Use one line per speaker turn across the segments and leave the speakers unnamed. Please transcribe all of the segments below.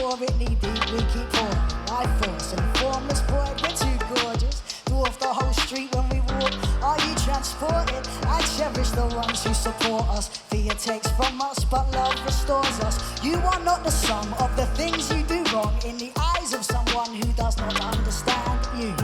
pour it knee deep, we keep pouring. Life force and formless void, we're too gorgeous. Dwarf the whole street when we walk. Are you transported? I cherish the ones who support us. Fear takes from us, but love restores us. You are not the sum of the things you do wrong in the eyes of someone who does not understand you.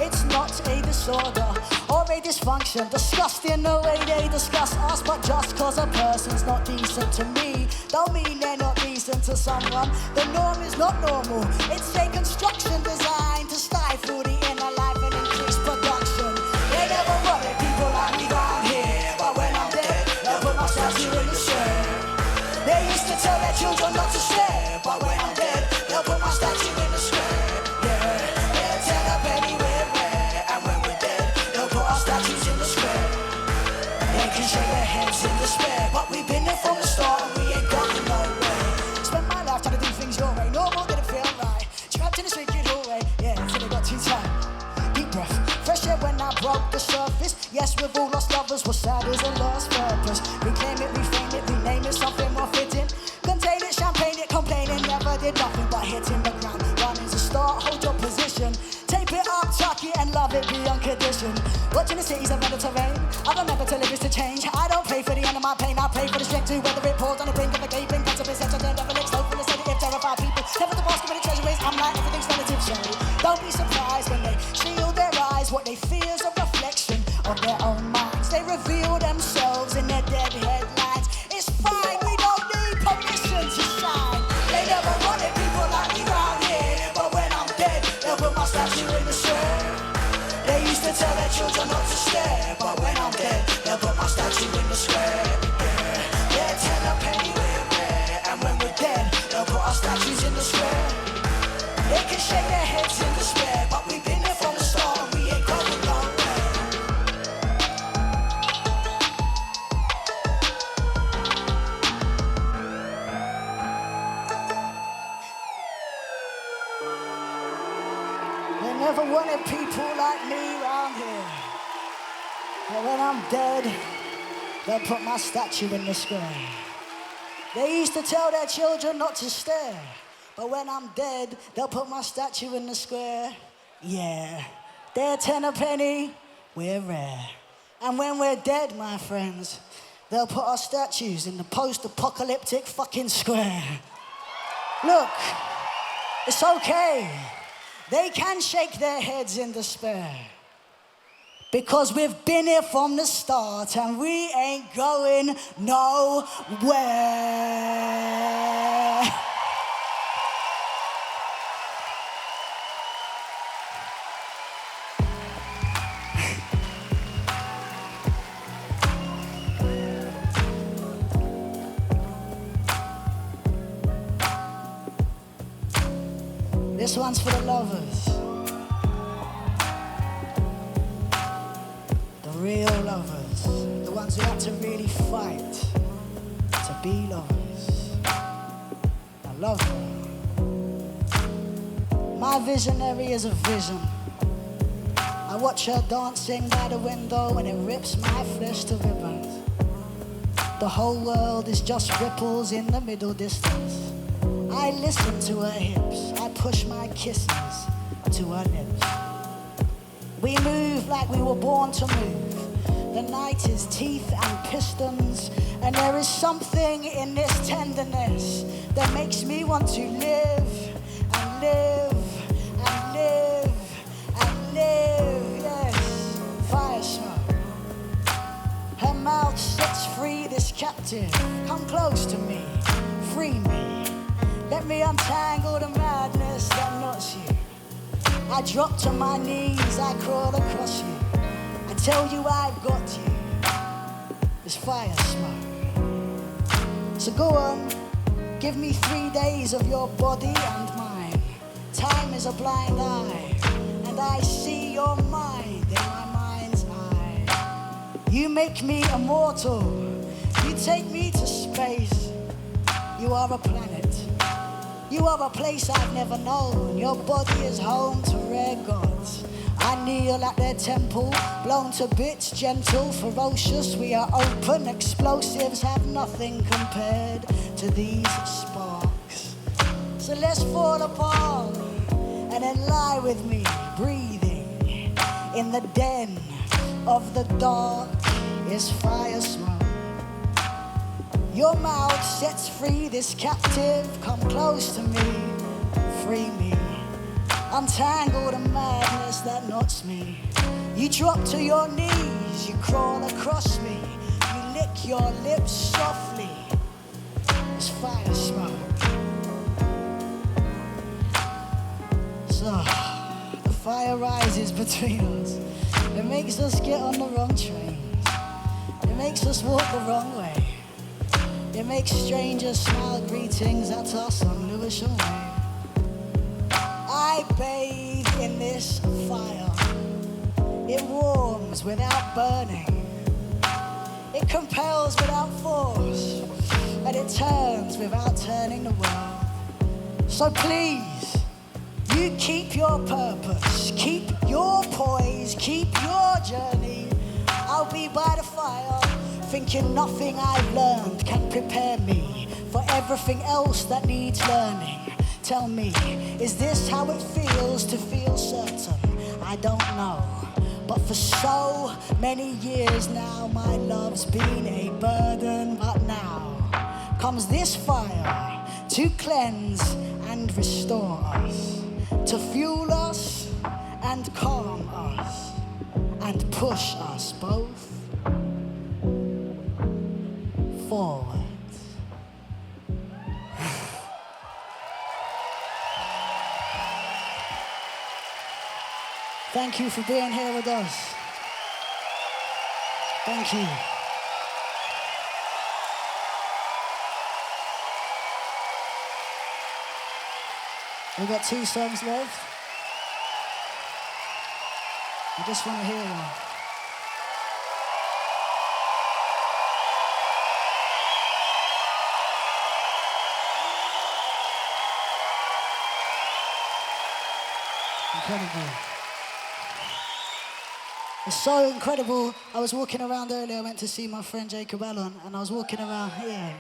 It's not a disorder or a dysfunction discussed in the way they discuss us. But just cause a person's not decent to me don't mean they're not decent to someone. The norm is not normal. It's a construction designed to stifle the inner life and increase production. They never wanted people like me round here, but when I'm dead, they'll put my statue in the square. They used to tell their children not to stare, but when I'm dead, they'll put my statue in the square. Yeah, they'll tell up anywhere rare, and when we're dead, they'll put our statues in the square. They can shake their heads in despair, but we've been there from the start and we ain't going nowhere. Spent my life trying to do things your way, normal didn't feel right. Trapped in the street hallway, yeah, until it got too tight. Deep breath, fresh air when I broke the surface. Yes, we've all lost lovers, what's sad is a lost purpose. Reclaim it, reframe it, rename it, something more fitting. Contain it, champagne it, complaining, never did nothing but hitting the ground. Running's a start, hold your position. Tape it up, tuck it and love it beyond condition. Watching the cities of Mediterranean, I remember to live is to change. I don't pray for the end of my pain, I pray for the strength to weather it. Pours on the brink of a gaping, precipice, such a never next hope for the sedative, terrified people. Never the boss, the treasure is, I'm like everything's relative, so don't be surprised when they shield their eyes. What they fear is a reflection of their own minds. They reveal themselves in their dead headlines. It's fine, we don't need permission to shine. They never wanted people like me round here, but when I'm dead, they'll put my statue in the square. They used to tell their children not to stare, but when I'm dead, they'll put my statue in the square. Yeah, they're 10 a penny, we're rare, and when we're dead, they'll put our statues in the square. They can shake their heads in despair, but we've been there from the start and we ain't going nowhere. They never wanted people like me around here. But when I'm dead, they'll put my statue in the square. They used to tell their children not to stare. But when I'm dead, they'll put my statue in the square. Yeah, they're 10 a penny, we're rare. And when we're dead, my friends, they'll put our statues in the post-apocalyptic fucking square. Look, it's okay. They can shake their heads in despair. Because we've been here from the start and we ain't going nowhere. This one's for the lovers. The real lovers. The ones who had to really fight to be lovers. I love her. My visionary is a vision. I watch her dancing by the window and it rips my flesh to ribbons. The whole world is just ripples in the middle distance. I listen to her hips, I push my kisses to her lips. We move like we were born to move. The night is teeth and pistons, and there is something in this tenderness that makes me want to live and live and live and live. Yes, Firesmoke. Her mouth sets free this captive. Come close to me, free me. Let me untangle the madness that knots you. I drop to my knees, I crawl across you. I tell you I've got you. It's Firesmoke. So go on, give me 3 days of your body and mine. Time is a blind eye, and I see your mind in my mind's eye. You make me immortal, you take me to space. You are a planet. You are a place I've never known. Your body is home to rare gods. I kneel at their temple, blown to bits, gentle, ferocious. We are open, explosives have nothing compared to these sparks. So let's fall apart and then lie with me, breathing in the den of the dark is fire smoke. Your mouth sets free this captive. Come close to me, free me. Untangle the madness that knots me. You drop to your knees, you crawl across me. You lick your lips softly. It's fire smoke. So, the fire rises between us. It makes us get on the wrong trains. It makes us walk the wrong way. It makes strangers smile greetings at us on Lewisham Way. I bathe in this fire. It warms without burning. It compels without force. And it turns without turning the world. So please, you keep your purpose, keep your poise, keep your journey. I'll be by the fire, thinking nothing I've learned can prepare me for everything else that needs learning. Tell me, is this how it feels to feel certain? I don't know, but for so many years now, my love's been a burden. But now comes this fire to cleanse and restore us, to fuel us and calm us, and push us both forward. Thank you for being here with us. Thank you. We've got 2 songs left. I just want to hear one. Incredible. It's so incredible. I was walking around earlier. I went to see my friend Jacob Allen, and I was walking around here.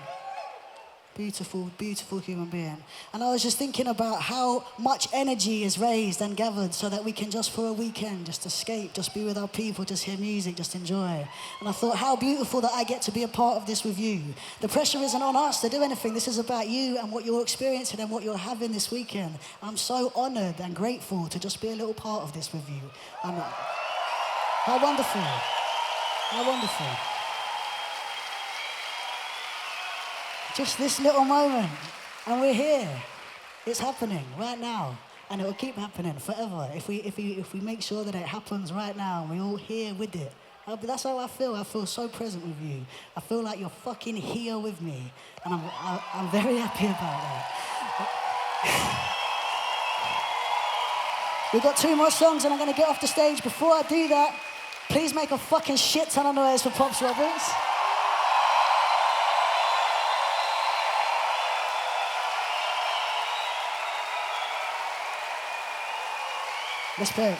Beautiful, beautiful human being. And I was just thinking about how much energy is raised and gathered so that we can just for a weekend just escape, just be with our people, just hear music, just enjoy. And I thought how beautiful that I get to be a part of this with you. The pressure isn't on us to do anything. This is about you and what you're experiencing and what you're having this weekend. I'm so honored and grateful to just be a little part of this with you. How wonderful. How wonderful. Just this little moment, and we're here. It's happening right now, and it will keep happening forever if we make sure that it happens right now, and we're all here with it. That's how I feel. I feel so present with you. I feel like you're fucking here with me, and I'm very happy about that. We've got 2 more songs, and I'm going to get off the stage. Before I do that, please make a fucking shit ton of noise for Pops Roberts. Let's play.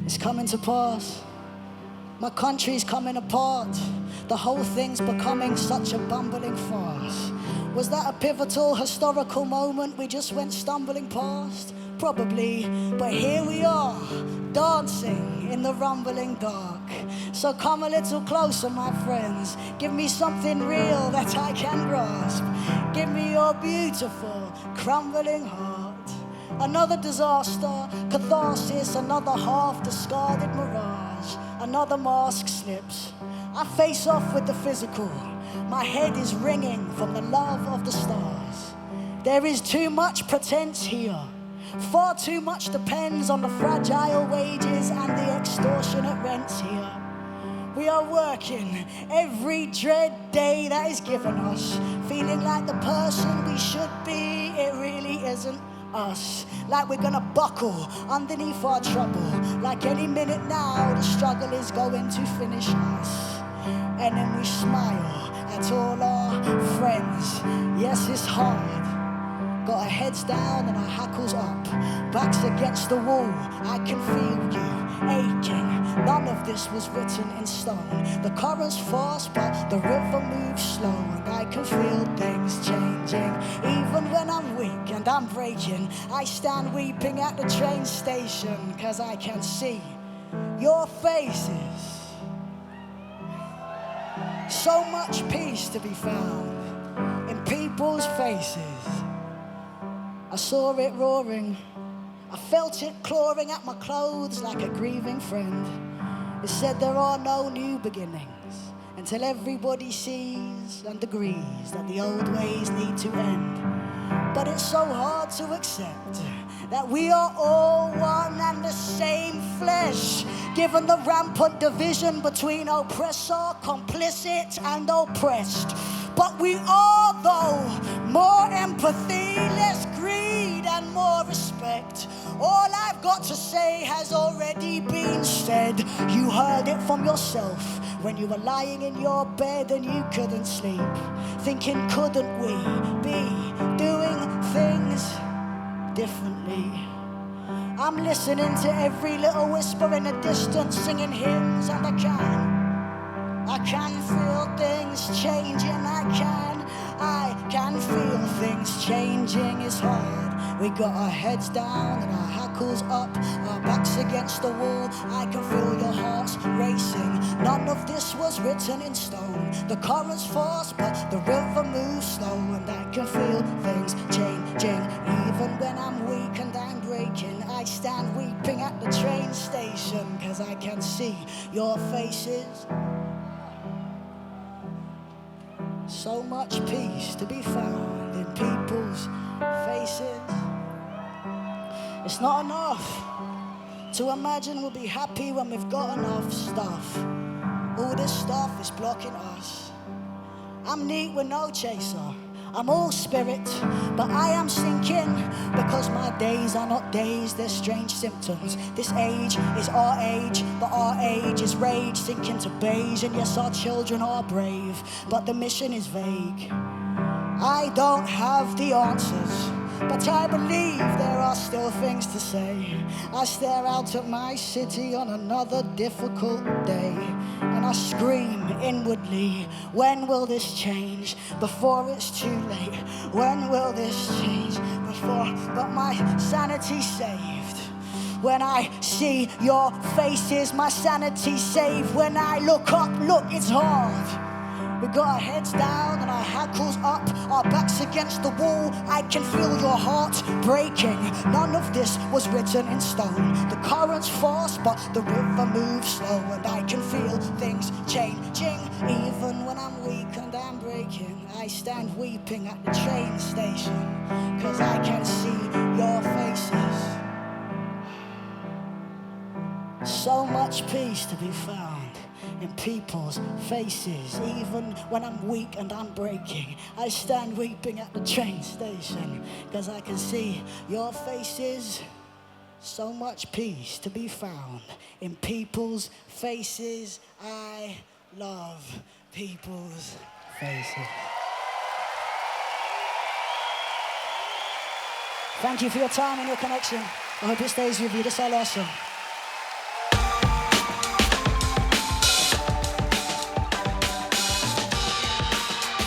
It's coming to pass. My country's coming apart. The whole thing's becoming such a bumbling farce. Was that a pivotal historical moment we just went stumbling past? Probably, but here we are, dancing in the rumbling dark. So come a little closer, my friends. Give me something real that I can grasp. Give me your beautiful, crumbling heart. Another disaster, catharsis, another half-discarded mirage. Another mask slips. I face off with the physical. My head is ringing from the love of the stars. There is too much pretense here. Far too much depends on the fragile wages and the extortionate rents here. We are working every dread day that is given us, feeling like the person we should be, it really isn't us. Like we're gonna buckle underneath our trouble, like any minute now the struggle is going to finish us. And then we smile at all our friends. Yes, it's hard. Got our heads down and our hackles up, backs against the wall. I can feel you aching None of this was written in stone. The current's fast, but the river moves slow, and I can feel things changing. Even when I'm weak and I'm breaking, I stand weeping at the train station, 'cause I can see your faces. So much peace to be found in people's faces. I saw it roaring, I felt it clawing at my clothes like a grieving friend. It said there are no new beginnings until everybody sees and agrees that the old ways need to end. But it's so hard to accept that we are all one and the same flesh, given the rampant division between oppressor, complicit, and oppressed. But we are, though, more empathy, less greed, and more respect. All I've got to say has already been said. You heard it from yourself when you were lying in your bed and you couldn't sleep, thinking, couldn't we be doing things differently? I'm listening to every little whisper in the distance, singing hymns, and I can feel things changing. I can feel things changing. It's hard. We got our heads down and our hackles up, our backs against the wall. I can feel your hearts racing. None of this was written in stone. The current's fast, but the river moves slow, and I can feel things changing. Even when I'm weak and I'm breaking, I stand weeping at the train station, 'cause I can see your faces. So much peace to be found in people's faces. It's not enough to imagine we'll be happy when we've got enough stuff. All this stuff is blocking us. I'm neat with no chaser. I'm all spirit, but I am sinking, because my days are not days, they're strange symptoms. This age is our age, but our age is rage, sinking to beige. And yes, our children are brave, but the mission is vague. I don't have the answers, but I believe there are still things to say. I stare out at my city on another difficult day, and I scream inwardly, when will this change? Before it's too late. When will this change? But my sanity's saved when I see your faces. My sanity's saved when I look up. Look, it's hard. We got our heads down and our hackles up, our backs against the wall. I can feel your heart breaking. None of this was written in stone. The current's fast, but the river moves slow, and I can feel things changing. Even when I'm weak and I'm breaking, I stand weeping at the train station, 'cause I can see your faces. So much peace to be found in people's faces. Even when I'm weak and I'm breaking, I stand weeping at the train station, 'cause I can see your faces. So much peace to be found in people's faces. I love people's faces. Thank you for your time and your connection. I hope it stays with you. This is awesome.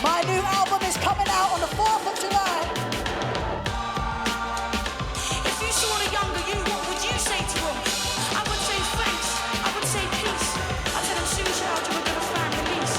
My new album is coming out on the 4th of July.
If you saw the younger you, what would you say to him? I would say thanks, I would say peace. I tell him soon, child, you were gonna find release.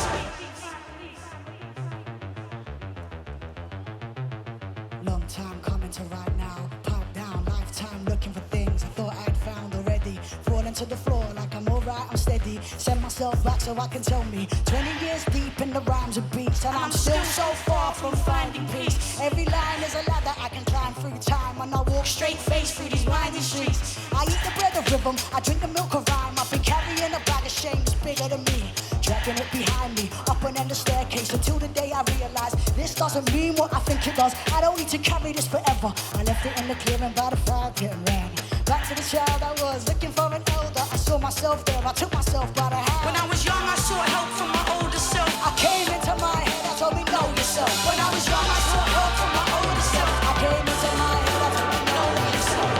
Long time coming to right now. Pipe down, lifetime looking for things I thought I'd found already. Falling to the floor like I'm alright, I'm steady. Send myself back so I can tell me. 20 years deep in the rhymes and beats, and I'm still so far from finding peace. Every line is a ladder I can climb through time, and I walk straight face through these winding streets. I eat the bread of rhythm, I drink the milk of rhyme. I've been carrying a bag of shame that's bigger than me, dragging it behind me, up and down the staircase, until the day I realize this doesn't mean what I think it does. I don't need to carry this forever. I left it in the clearing by the fire pit and ran back to the child I was, looking for an elder. I saw myself there, I took myself by the hand.
When I was young, I sought help from my older self.
I came into my head, I told me know yourself. When I was young, I sought help from my older self. I came into my head, I told me know yourself.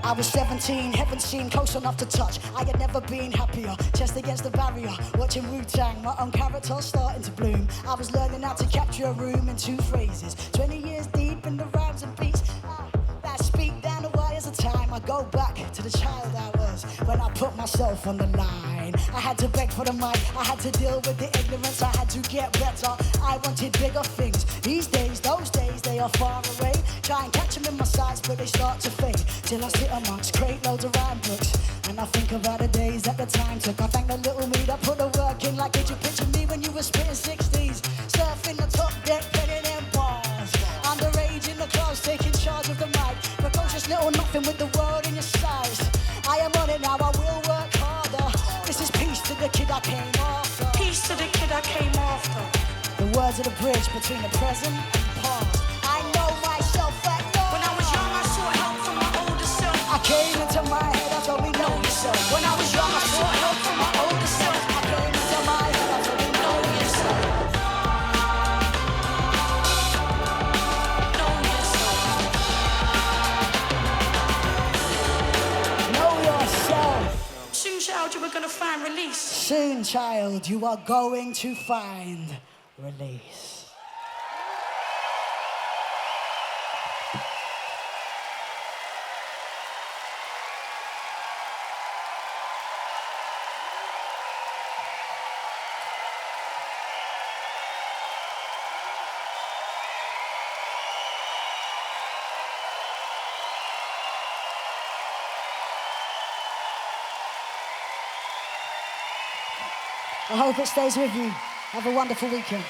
I was 17, heaven seemed close enough to touch. I had never been happier, chest against the barrier. Watching Wu-Tang, my own character starting to bloom. I was learning how to capture a room in 2 phrases. 20 years deep in the rhymes and beats that speak down the wires of time. I go back to the child I was when I put myself on the line. I had to beg for the mic, I had to deal with the ignorance. I had to get better, I wanted bigger things. These days, those days, they are far away. Try and catch them in my sights, but they start to fade. Till I sit amongst crate loads of rhyme books, and I think about the days that the time took. I thank the little me that put the work in. Like, did you picture me when you were spitting 60s? Surfing the top deck, penning them bars. Underage in the class, taking charge of the mic. Precocious little nothing with the world in your size. I am on it now, I will work harder. This is peace to the kid I came after.
Peace to the kid I came after.
The words of the bridge between the present and the past. I know myself at last.
When I was young, I sought help from my older self.
I came into my head, I told me know yourself. When I was young, I sought help from my older self. I came into my head, I told me know yourself.
Know yourself.
Know yourself.
Soon, child, you were gonna find release.
Soon, child, you are going to find release. I hope it stays with you. Have a wonderful weekend.